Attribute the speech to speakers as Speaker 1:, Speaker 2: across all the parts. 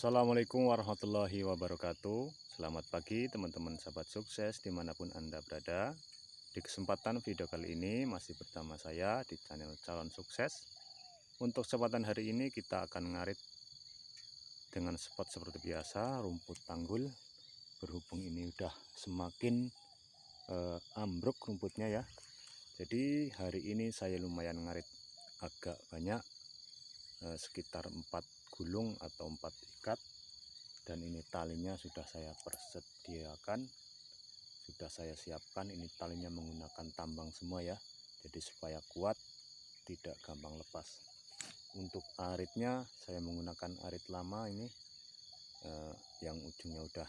Speaker 1: Assalamualaikum warahmatullahi wabarakatuh. Selamat pagi teman-teman sahabat sukses dimanapun Anda berada. Di kesempatan video kali ini masih bersama saya di channel Calon Sukses. Untuk kesempatan hari ini kita akan ngarit dengan spot seperti biasa, rumput tanggul. Berhubung ini udah semakin ambruk rumputnya ya. Jadi hari ini saya lumayan ngarit agak banyak, sekitar 4 gulung atau 4 ikat. Dan ini talinya sudah saya persediakan, sudah saya siapkan. Ini talinya menggunakan tambang semua ya, jadi supaya kuat, tidak gampang lepas. Untuk aritnya saya menggunakan arit lama ini, yang ujungnya udah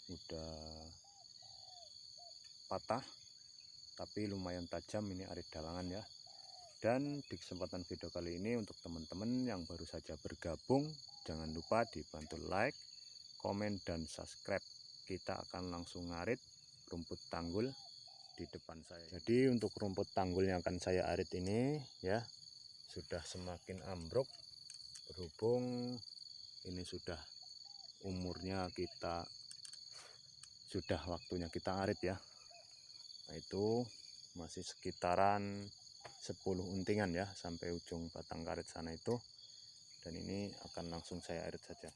Speaker 1: udah patah, tapi lumayan tajam. Ini arit dalangan ya. Dan di kesempatan video kali ini untuk teman-teman yang baru saja bergabung, jangan lupa dibantu like, komen, dan subscribe. Kita akan langsung ngarit rumput tanggul di depan saya. Jadi untuk rumput tanggul yang akan saya arit ini ya, sudah semakin ambruk. Berhubung ini sudah waktunya kita arit ya. Nah, itu masih sekitaran 10 untingan ya sampai ujung batang karet sana itu. Dan ini akan langsung saya arit saja.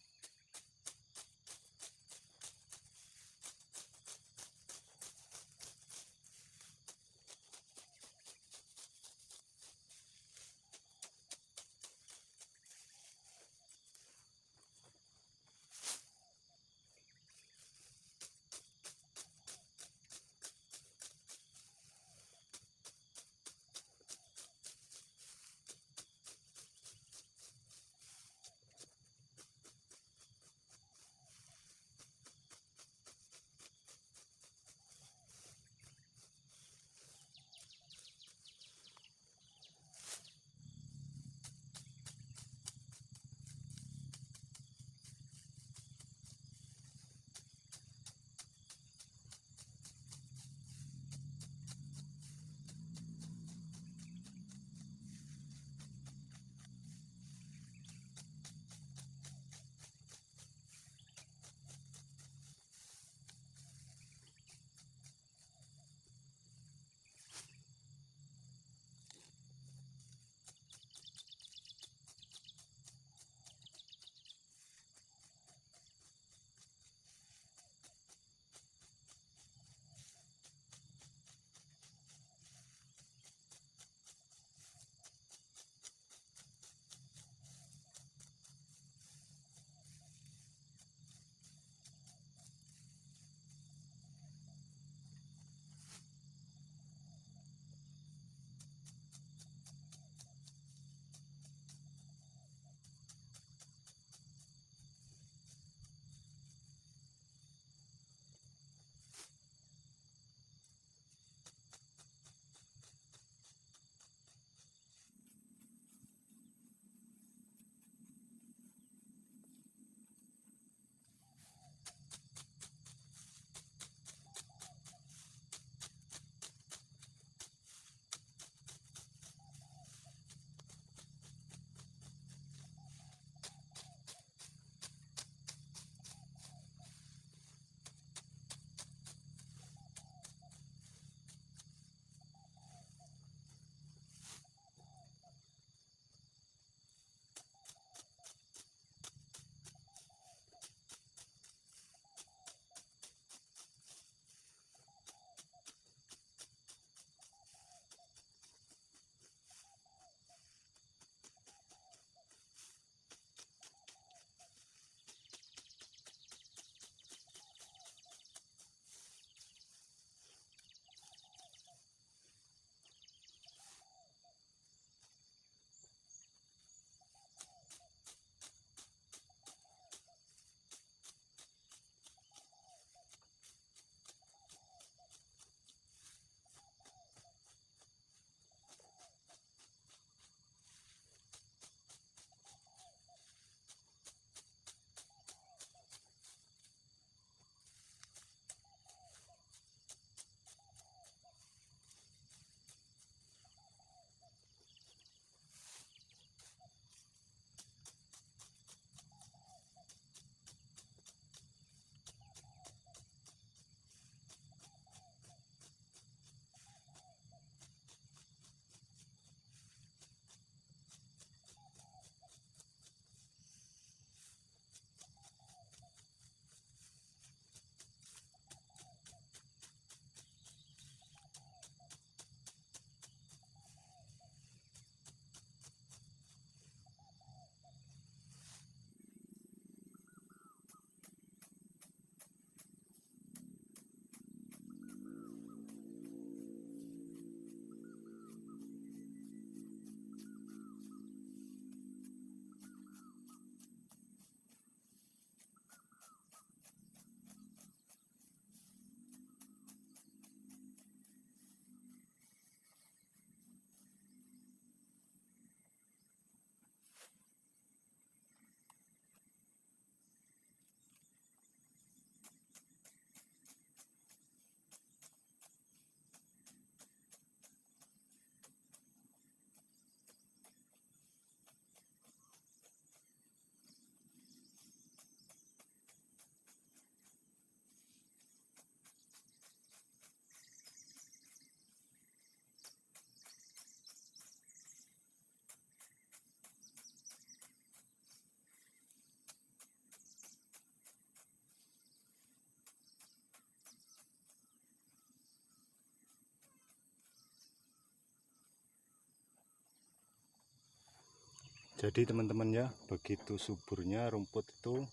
Speaker 1: Jadi teman-teman ya, begitu suburnya rumput itu,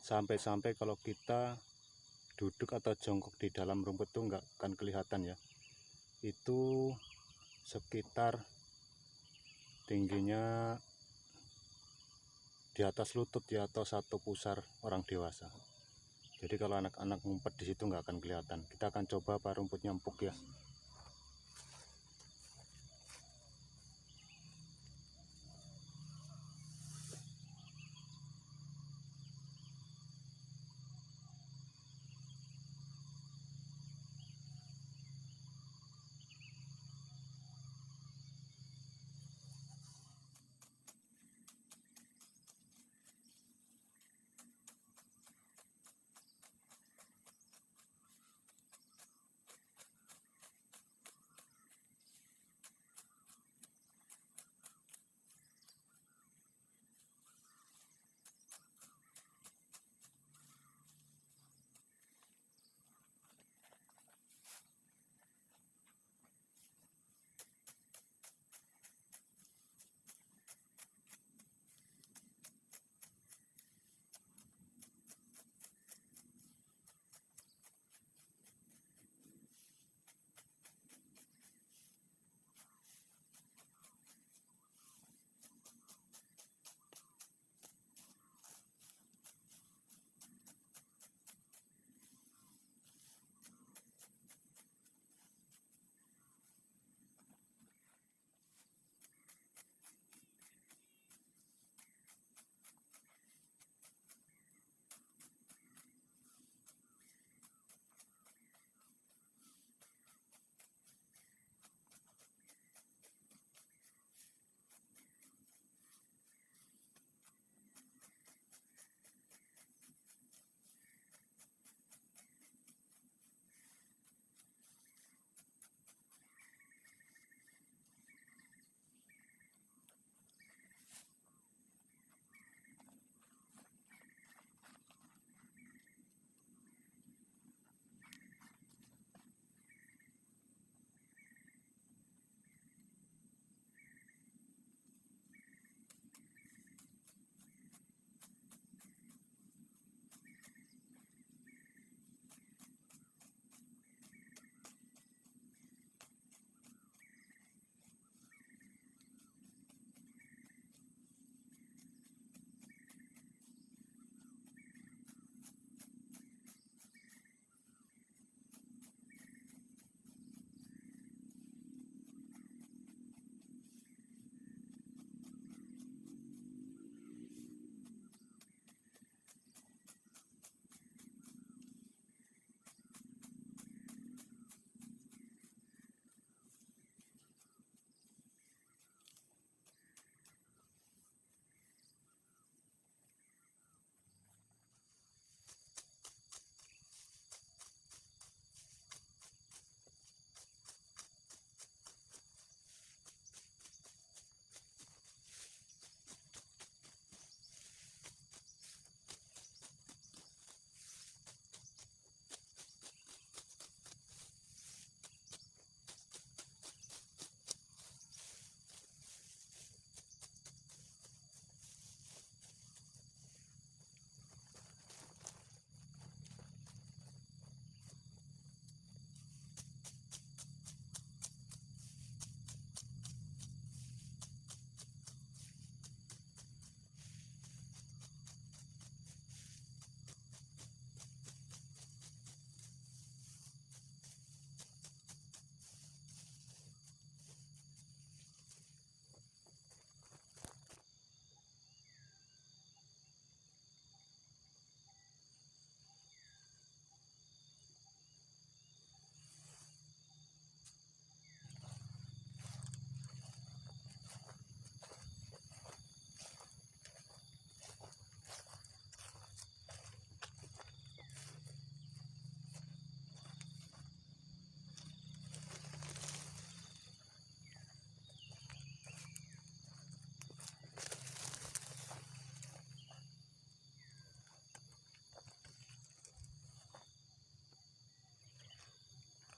Speaker 1: sampai-sampai kalau kita duduk atau jongkok di dalam rumput itu nggak akan kelihatan ya. Itu sekitar tingginya di atas lutut ya, atau satu pusar orang dewasa. Jadi kalau anak-anak ngumpet di situ nggak akan kelihatan. Kita akan coba apa rumputnya empuk ya.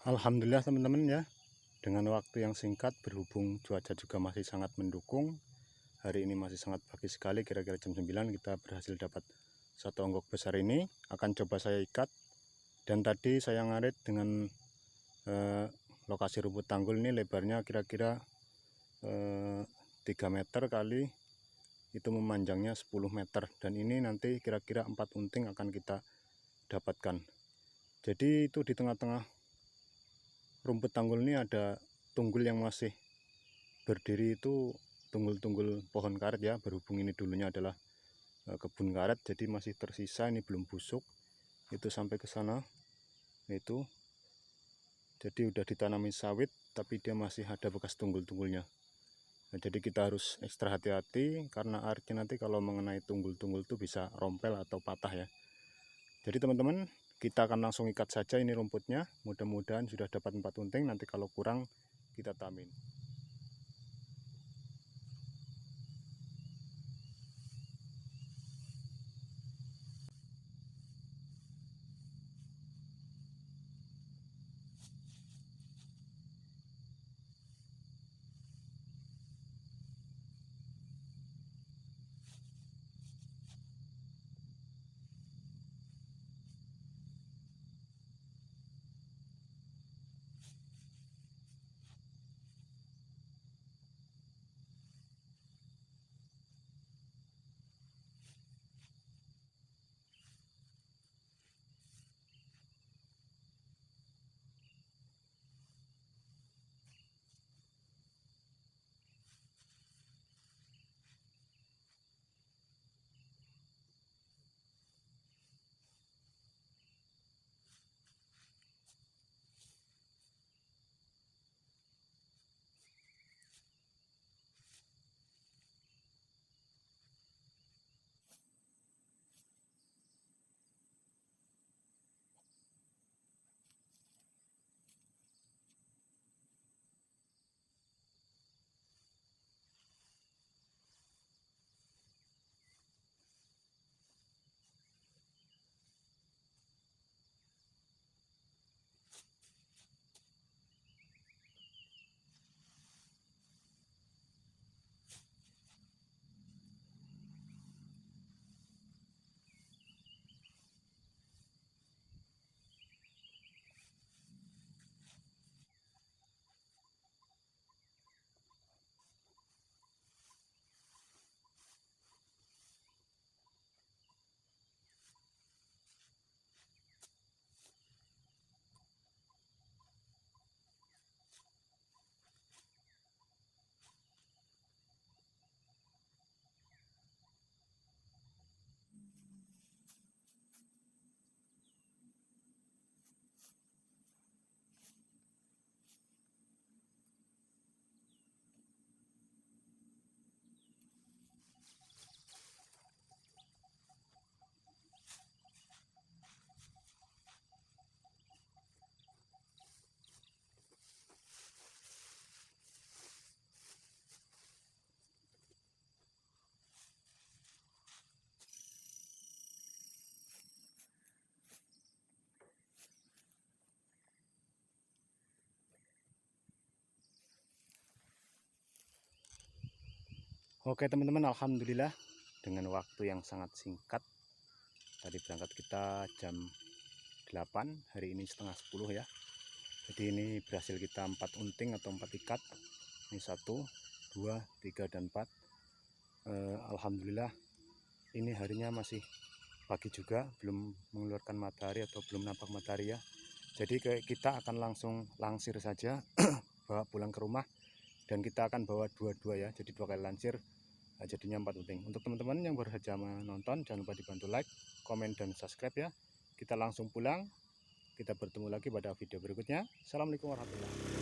Speaker 1: Alhamdulillah teman-teman ya, dengan waktu yang singkat berhubung cuaca juga masih sangat mendukung, hari ini masih sangat pagi sekali, kira-kira jam 9 kita berhasil dapat satu onggok besar ini. Akan coba saya ikat. Dan tadi saya ngarit dengan lokasi rumput tanggul ini, lebarnya kira-kira 3 meter kali itu memanjangnya 10 meter, dan ini nanti kira-kira 4 unting akan kita dapatkan. Jadi itu di tengah-tengah rumput tanggul ini ada tunggul yang masih berdiri, itu tunggul-tunggul pohon karet ya, berhubung ini dulunya adalah kebun karet, jadi masih tersisa, ini belum busuk, itu sampai ke sana itu. Jadi udah ditanami sawit tapi dia masih ada bekas tunggul-tunggulnya. Nah, jadi kita harus ekstra hati-hati karena airnya nanti kalau mengenai tunggul-tunggul itu bisa rompel atau patah ya. Jadi teman-teman, kita akan langsung ikat saja ini rumputnya. Mudah-mudahan sudah dapat 4 unting, nanti kalau kurang kita tamin. Oke teman-teman, alhamdulillah dengan waktu yang sangat singkat. Tadi berangkat kita jam 8, hari ini setengah 10 ya. Jadi ini berhasil kita 4 unting atau 4 ikat. Ini 1, 2, 3, dan 4. Alhamdulillah ini harinya masih pagi juga, belum mengeluarkan matahari atau belum nampak matahari ya. Jadi kita akan langsung langsir saja bawa pulang ke rumah, dan kita akan bawa dua-dua ya, jadi 2 kali lansir. Nah, jadinya 4 unting. Untuk teman-teman yang baru saja menonton, jangan lupa dibantu like, komen, dan subscribe ya. Kita langsung pulang, kita bertemu lagi pada video berikutnya. Assalamualaikum warahmatullahi wabarakatuh.